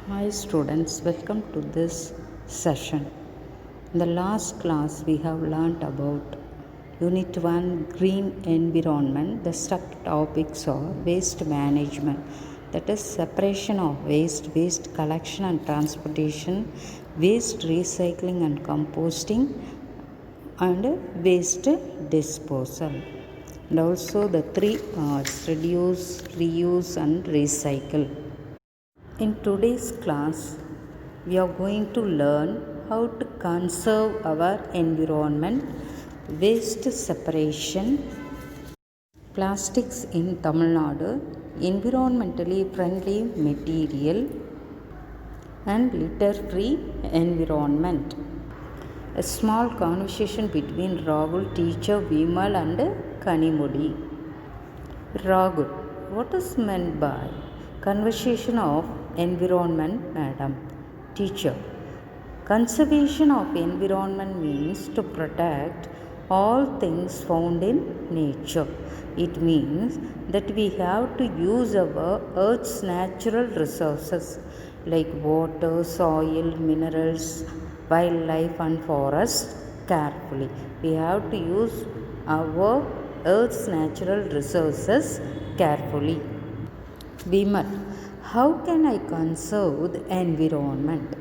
Hi students, welcome to this session. In the last class we have learnt about Unit 1 Green Environment. The subtopics are waste management, that is separation of waste collection and transportation, waste recycling and composting, and waste disposal. And also the three R's: reduce, reuse and recycle. In today's class, we are going to learn how to conserve our environment, waste separation, plastics in Tamil Nadu, environmentally friendly material, and litter free environment. A small conversation between Rahul, teacher Vimal, and Kanimudi. Rahul, what is meant by conservation of environment, madam? Teacher, conservation of environment means to protect all things found in nature. It means that we have to use our earth's natural resources like water, soil, minerals, wildlife and forests carefully. We have to use our earth's natural resources carefully. Vimal, how can I conserve the environment?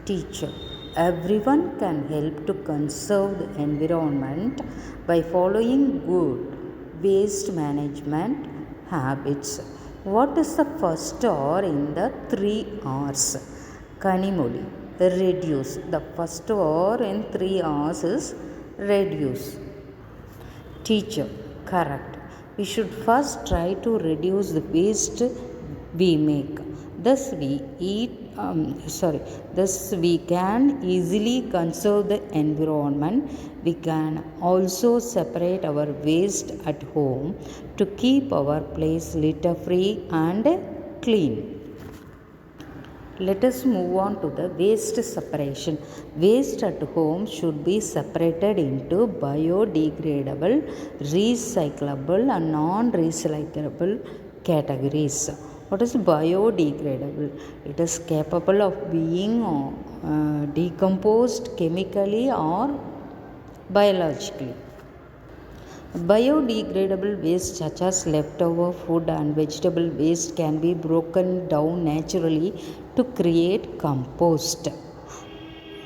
Teacher, everyone can help to conserve the environment by following good waste management habits. What is the first R in the three R's? Kanimoli, reduce. The first R in three R's is reduce. Teacher, correct. We should first try to reduce the waste we make. Thus we can easily conserve the environment. We can also separate our waste at home to keep our place litter free and clean. Let us move on to the waste separation. Waste at home should be separated into biodegradable, recyclable and non-recyclable categories. What is biodegradable? It is capable of being decomposed chemically or biologically. Biodegradable waste such as leftover food and vegetable waste can be broken down naturally to create compost.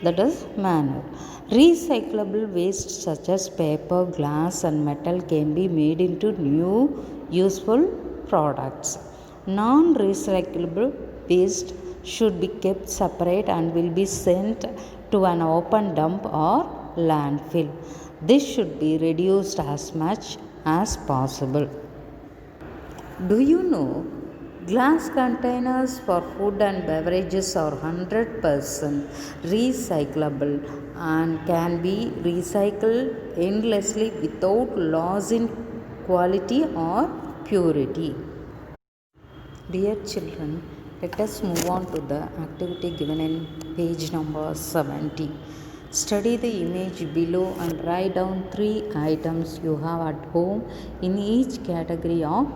That is manure. Recyclable waste such as paper, glass and metal can be made into new useful products. Non-recyclable waste should be kept separate and will be sent to an open dump or landfill. This should be reduced as much as possible. Do you know glass containers for food and beverages are 100% recyclable and can be recycled endlessly without loss in quality or purity. Dear children, let us move on to the activity given in page number 70. Study the image below and write down 3 items you have at home in each category of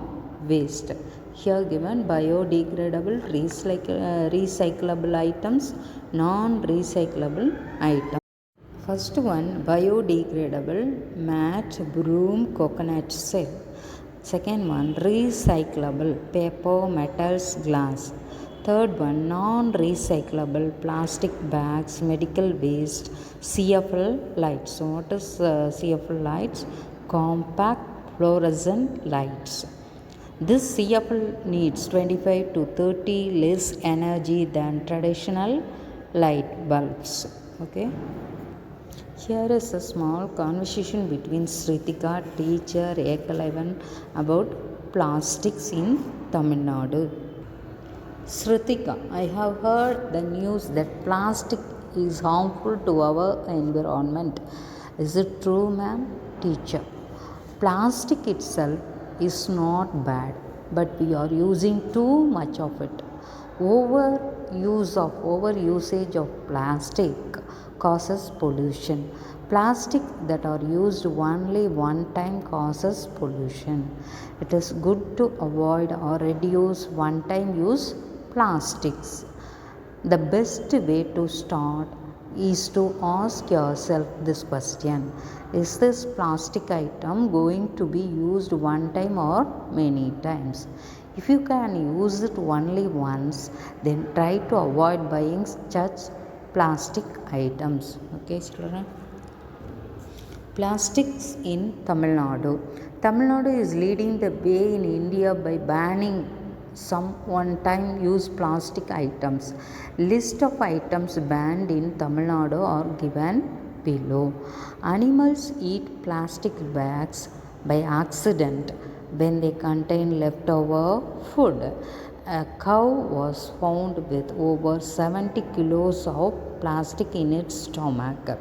waste. Here given biodegradable, recyclable items, non-recyclable items. First one, biodegradable, mat, broom, coconut shell. Second one, recyclable, paper, metals, glass. Third one, non-recyclable, plastic bags, medical waste, CFL lights. So what is CFL lights? Compact fluorescent lights. This CFL needs 25 to 30 less energy than traditional light bulbs. Okay. Here is a small conversation between Sritika, teacher, Ekalavan about plastics in Tamil Nadu. Sritika, I have heard the news that plastic is harmful to our environment. Is it true, ma'am? Teacher, plastic itself is not bad, but we are using too much of it. Overusage of plastic causes pollution. Plastic that are used only one time causes pollution. It is good to avoid or reduce one time use plastics. The best way to start is to ask yourself this question: is this plastic item going to be used one time or many times? If you can use it only once, then try to avoid buying such plastic items. Okay, children. Plastics in Tamil Nadu. Tamil Nadu is leading the way in India by banning some one-time use plastic items. List of items banned in Tamil Nadu are given below. Animals eat plastic bags by accident when they contain leftover food. A cow was found with over 70 kilos of plastic in its stomach.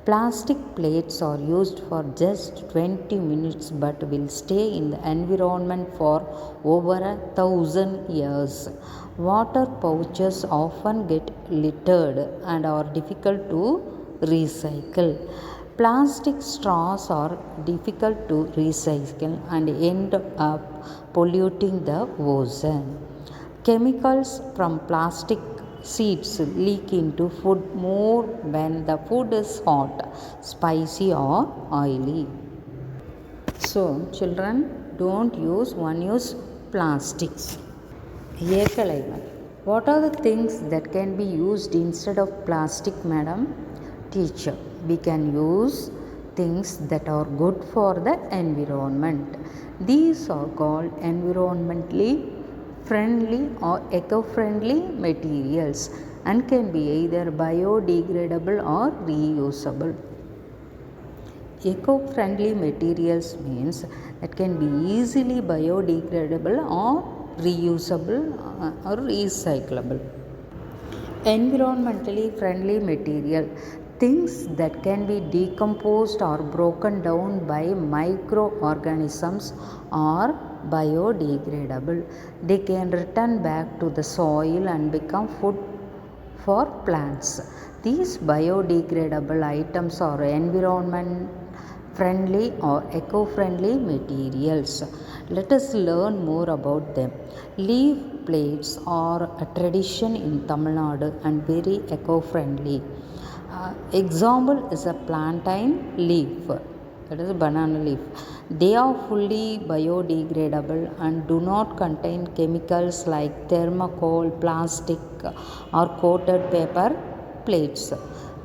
Plastic plates are used for just 20 minutes but will stay in the environment for over 1,000 years. Water pouches often get littered and are difficult to recycle. Plastic straws are difficult to recycle and end up polluting the ocean. Chemicals from plastic seeds leak into food more when the food is hot, spicy, or oily. So, children, don't use one use plastics. Ekalivan. What are the things that can be used instead of plastic, madam? Teacher, we can use things that are good for the environment. These are called environmentally friendly or eco-friendly materials and can be either biodegradable or reusable. Eco-friendly materials means that can be easily biodegradable or reusable or recyclable. Environmentally friendly material, things that can be decomposed or broken down by microorganisms are biodegradable. They can return back to the soil and become food for plants. These biodegradable items are environment friendly or eco-friendly materials. Let us learn more about them. Leaf plates are a tradition in Tamil Nadu and very eco-friendly. Example is a plantain leaf, that is a banana leaf. They are fully biodegradable and do not contain chemicals like thermocol, plastic, or coated paper plates.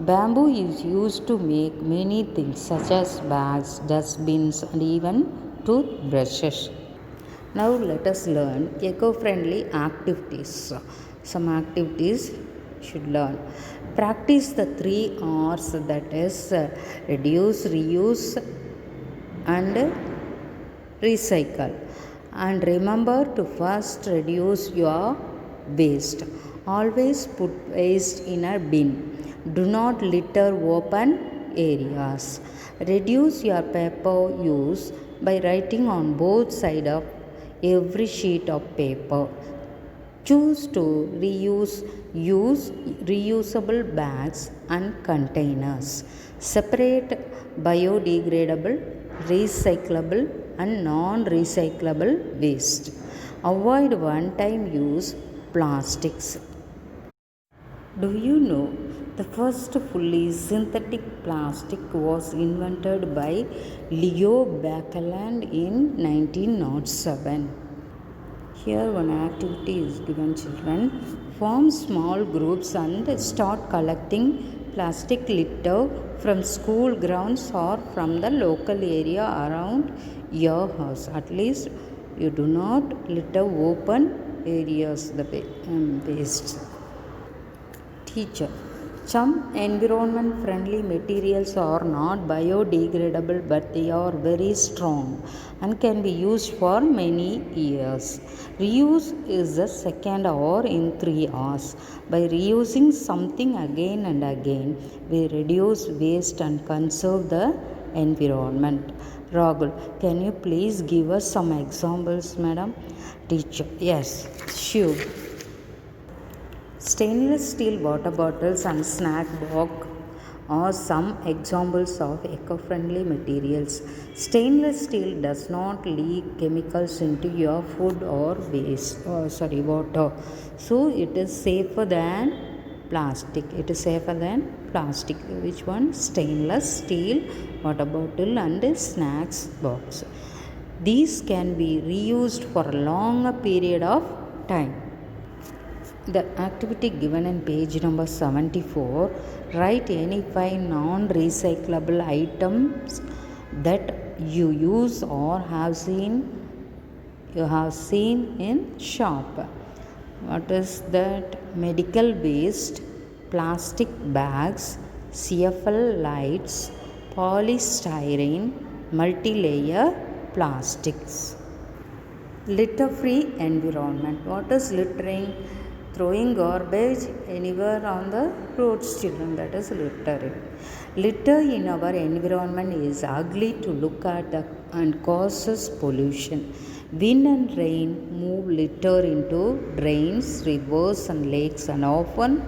Bamboo is used to make many things such as bags, dustbins, and even toothbrushes. Now let us learn eco-friendly activities. Some activities should learn. Practice the 3 R's, that is reduce, reuse, and recycle. And remember to first reduce your waste. Always put waste in a bin. Do not litter open areas. Reduce your paper use by writing on both sides of every sheet of paper. Choose to use reusable bags and containers. Separate biodegradable, recyclable, and non-recyclable waste. Avoid one-time use plastics. Do you know the first fully synthetic plastic was invented by Leo Baekeland in 1907. Here one activity is given, children. Form small groups and start collecting plastic litter from school grounds or from the local area around your house. At least you do not litter open areas, the waste. Teacher, some environment friendly materials are not biodegradable but they are very strong and can be used for many years. Reuse is the second R in 3 R's. By reusing something again and again, we reduce waste and conserve the environment. Rahul, can you please give us some examples, madam? Teacher, yes, sure. Stainless steel water bottles and snack are some examples of eco-friendly materials. Stainless steel does not leak chemicals into your food or water. So it is safer than plastic. It is safer than plastic. Which one? Stainless steel water bottle and snacks box. These can be reused for a longer period of time. The activity given in page number 74, write any 5 non-recyclable items that you use or you have seen in shop. What is that? Medical waste, plastic bags, CFL lights, polystyrene, multi-layer plastics. Litter free environment. What is littering? Throwing garbage anywhere on the roads, children. That is littering. Litter in our environment is ugly to look at and causes pollution. Wind and rain move litter into drains, rivers, and lakes, and often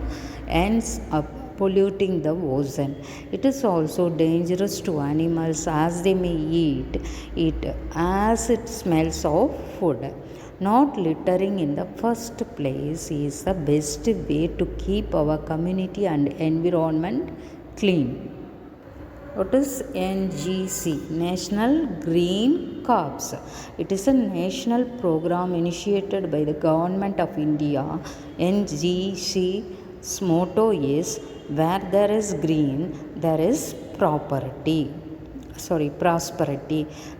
ends up polluting the ocean. It is also dangerous to animals as they may eat it as it smells of food. Not littering in the first place is the best way to keep our community and environment clean. What is NGC? National Green Corps. It is a national program initiated by the Government of India. NGC's motto is where there is green, there is prosperity.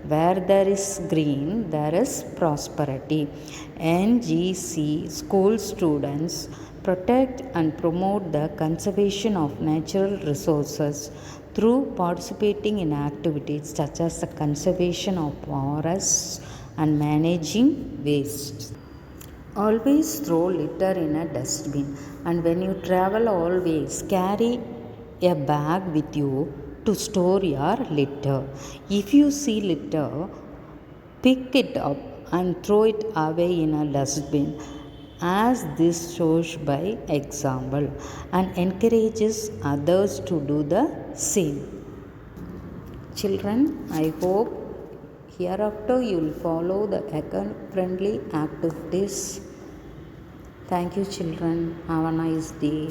Where there is green, there is prosperity. NGC school students protect and promote the conservation of natural resources through participating in activities such as the conservation of forests and managing waste. Always throw litter in a dustbin, and when you travel, always carry a bag with you to store your litter. If you see litter, pick it up and throw it away in a dustbin, as this shows by example and encourages others to do the same. Children, I hope hereafter you will follow the eco-friendly activities. Thank you, children. Have a nice day.